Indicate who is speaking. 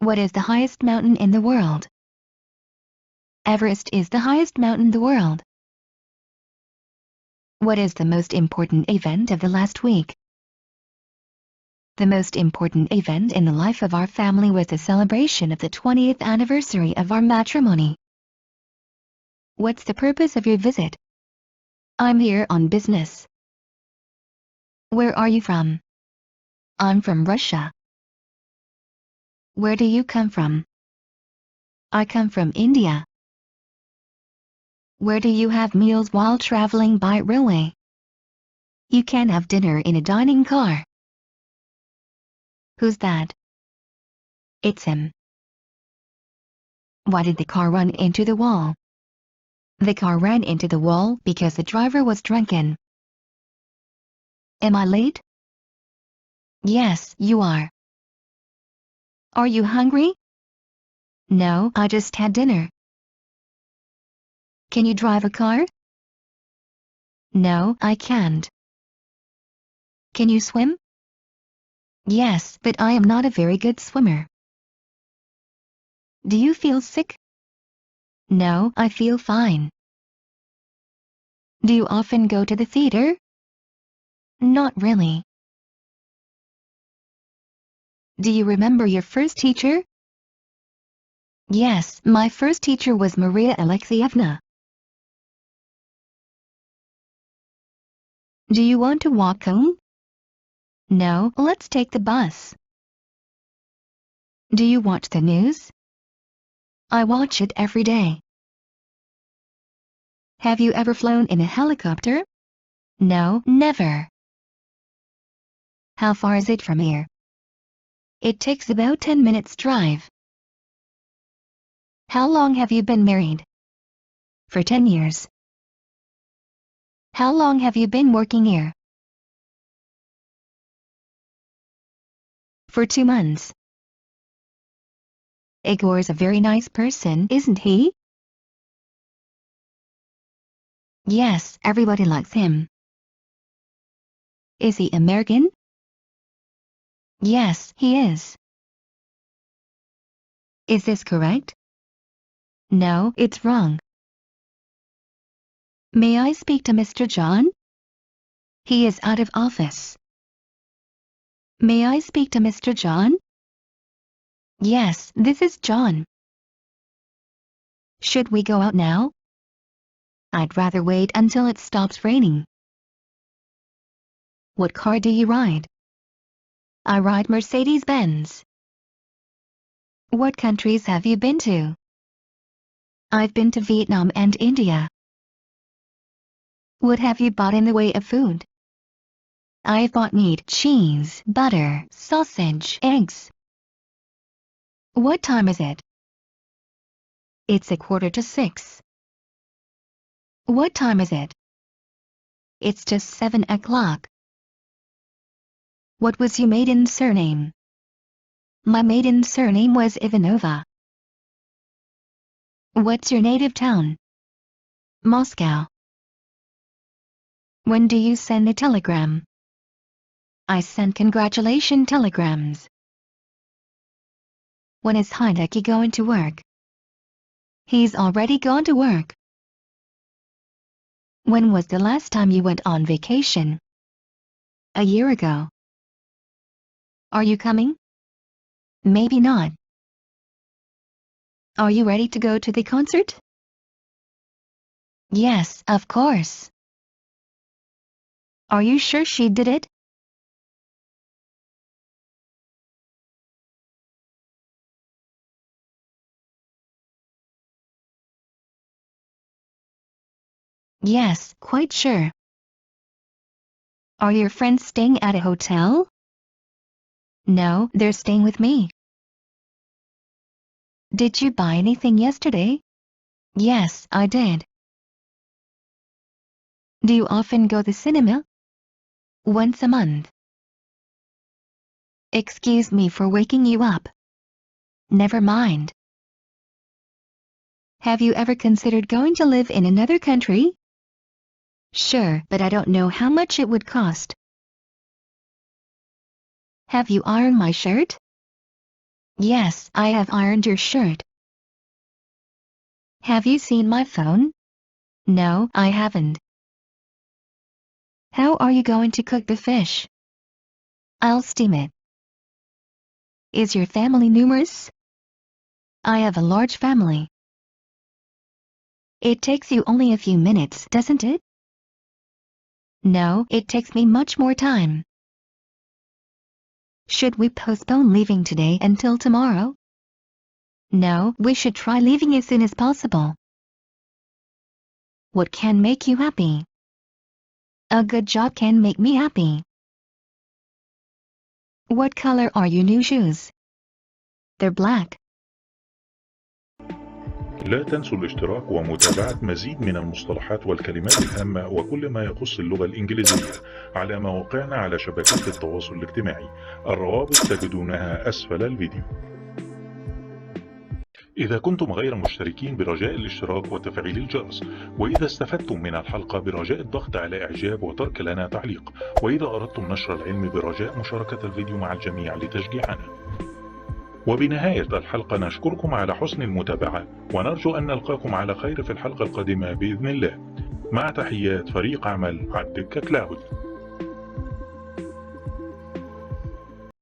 Speaker 1: What is the highest mountain in the world? Everest is the highest mountain in the world. What is the most important event of the last week? The most important event in the life of our family was the celebration of the 20th anniversary of our matrimony. What's the purpose of your visit? I'm here on business. Where are you from? I'm from Russia. Where do you come from? I come from India. Where do you have meals while traveling by railway? You can have dinner in a dining car. Who's that? It's him. Why did the car run into the wall? The car ran into the wall because the driver was drunken. Am I late? Yes, you are. Are you hungry? No, I just had dinner. Can you drive a car? No, I can't. Can you swim? Yes, but I am not a very good swimmer. Do you feel sick? No, I feel fine. Do you often go to the theater? Not really. Do you remember your first teacher? Yes, my first teacher was Maria Alexeyevna. Do you want to walk home? No, let's take the bus. Do you watch the news? I watch it every day. Have you ever flown in a helicopter? No, never. How far is it from here? It takes about 10 minutes drive. How long have you been married? For 10 years. How long have you been working here? For 2 months. Igor's a very nice person, isn't he? Yes, everybody likes him. Is he American? Yes, he is. Is this correct? No, it's wrong. May I speak to Mr. John? He is out of office. May I speak to Mr. John? Yes, this is John. Should we go out now? I'd rather wait until it stops raining. What car do you ride? I ride Mercedes-Benz. What countries have you been to? I've been to Vietnam and India. What have you bought in the way of food? I've bought meat, cheese, butter, sausage, eggs. What time is it? It's 5:45. What time is it? It's just 7 o'clock. What was your maiden surname? My maiden surname was Ivanova. What's your native town? Moscow. When do you send a telegram? I send congratulation telegrams. When is Hideki going to work? He's already gone to work. When was the last time you went on vacation? A year ago. Are you coming? Maybe not. Are you ready to go to the concert? Yes, of course. Are you sure she did it? Yes, quite sure. Are your friends staying at a hotel? No, they're staying with me. Did you buy anything yesterday? Yes, I did. Do you often go to the cinema? Once a month. Excuse me for waking you up. Never mind. Have you ever considered going to live in another country? Sure, but I don't know how much it would cost. Have you ironed my shirt? Yes, I have ironed your shirt. Have you seen my phone? No, I haven't. How are you going to cook the fish? I'll steam it. Is your family numerous? I have a large family. It takes you only a few minutes, doesn't it? No, it takes me much more time. Should we postpone leaving today until tomorrow? No, we should try leaving as soon as possible. What can make you happy? A good job can make me happy. What color are your new shoes? They're black.
Speaker 2: لا تنسوا الاشتراك ومتابعة مزيد من المصطلحات والكلمات الهامة وكل ما يخص اللغة الإنجليزية على مواقعنا على شبكات التواصل الاجتماعي. الروابط تجدونها أسفل الفيديو. إذا كنتم غير مشتركين برجاء الاشتراك وتفعيل الجرس، وإذا استفدتم من الحلقة برجاء الضغط على إعجاب وترك لنا تعليق، وإذا أردتم نشر العلم برجاء مشاركة الفيديو مع الجميع لتشجيعنا. وبنهاية الحلقة نشكركم على حسن المتابعة ونرجو أن نلقاكم على خير في الحلقة القادمة بإذن الله. مع تحيات فريق عمل الدكة كلاود.